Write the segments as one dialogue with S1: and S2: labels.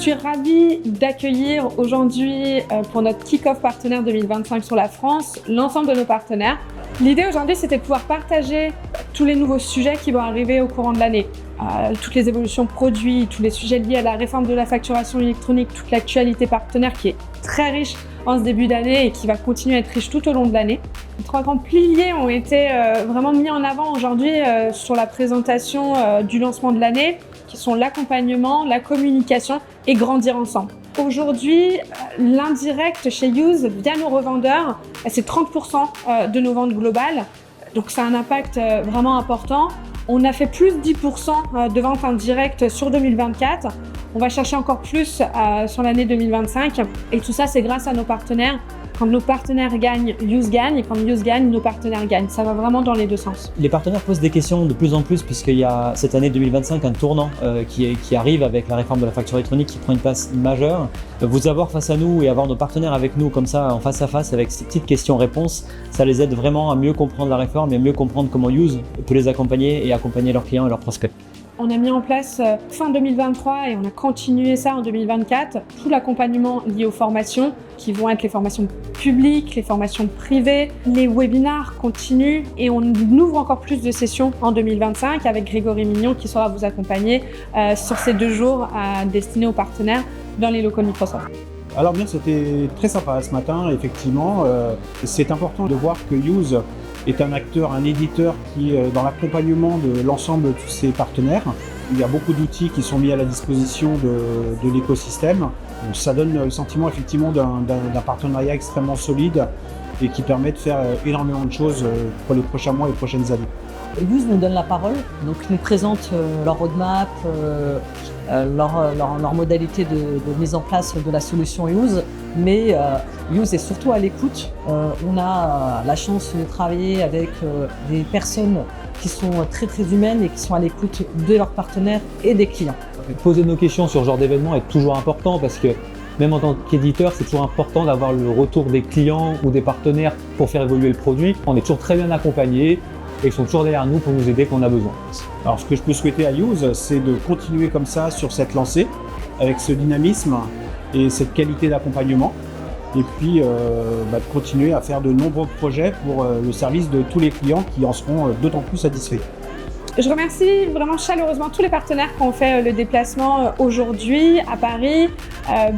S1: suis ravie d'accueillir aujourd'hui pour notre kick-off partenaire 2025 sur la France, l'ensemble de nos partenaires. L'idée aujourd'hui, c'était de pouvoir partager tous les nouveaux sujets qui vont arriver au courant de l'année. Toutes les évolutions produits, tous les sujets liés à la réforme de la facturation électronique, toute l'actualité partenaire qui est très riche en ce début d'année et qui va continuer à être riche tout au long de l'année. Les 3 grands piliers ont été vraiment mis en avant aujourd'hui sur la présentation du lancement de l'année, qui sont l'accompagnement, la communication et grandir ensemble. Aujourd'hui, l'indirect chez Use, via nos revendeurs, c'est 30% de nos ventes globales. Donc ça a un impact vraiment important. On a fait plus 10% de ventes indirectes sur 2024. On va chercher encore plus sur l'année 2025. Et tout ça, c'est grâce à nos partenaires. Quand nos partenaires gagnent, Use gagne. Et quand Use gagne, nos partenaires gagnent. Ça va vraiment dans les deux sens.
S2: Les partenaires posent des questions de plus en plus puisqu'il y a cette année 2025 un tournant qui arrive avec la réforme de la facture électronique qui prend une place majeure. Vous avoir face à nous et avoir nos partenaires avec nous comme ça en face à face avec ces petites questions-réponses, ça les aide vraiment à mieux comprendre la réforme et à mieux comprendre comment Use peut les accompagner et accompagner leurs clients et leurs prospects.
S1: On a mis en place fin 2023 et on a continué ça en 2024, tout l'accompagnement lié aux formations qui vont être les formations publiques, les formations privées, les webinars continuent et on ouvre encore plus de sessions en 2025 avec Grégory Mignon qui saura vous accompagner sur ces 2 jours destinés aux partenaires dans les locaux de Microsoft.
S3: Alors bien, c'était très sympa ce matin, effectivement. C'est important de voir que Use est un acteur, un éditeur qui est dans l'accompagnement de l'ensemble de tous ses partenaires. Il y a beaucoup d'outils qui sont mis à la disposition de l'écosystème. Donc ça donne le sentiment effectivement d'un partenariat extrêmement solide et qui permet de faire énormément de choses pour les prochains mois et les prochaines années.
S4: Use nous donne la parole, donc nous présente leur roadmap, leur modalité de mise en place de la solution Use, mais Use est surtout à l'écoute. On a la chance de travailler avec des personnes qui sont très humaines et qui sont à l'écoute de leurs partenaires et des clients.
S2: Poser nos questions sur ce genre d'événement est toujours important parce que même en tant qu'éditeur, c'est toujours important d'avoir le retour des clients ou des partenaires pour faire évoluer le produit. On est toujours très bien accompagnés et ils sont toujours derrière nous pour nous aider quand on a besoin.
S3: Alors ce que je peux souhaiter à Use, c'est de continuer comme ça sur cette lancée, avec ce dynamisme et cette qualité d'accompagnement. Et puis de continuer à faire de nombreux projets pour le service de tous les clients qui en seront d'autant plus satisfaits.
S1: Je remercie vraiment chaleureusement tous les partenaires qui ont fait le déplacement aujourd'hui à Paris.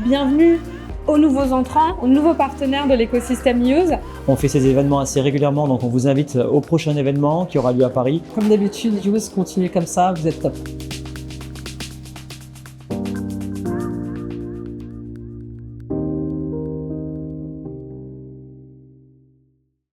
S1: Bienvenue aux nouveaux entrants, aux nouveaux partenaires de l'écosystème Use.
S2: On fait ces événements assez régulièrement, donc on vous invite au prochain événement qui aura lieu à Paris.
S4: Comme d'habitude, Use continue comme ça, vous êtes top.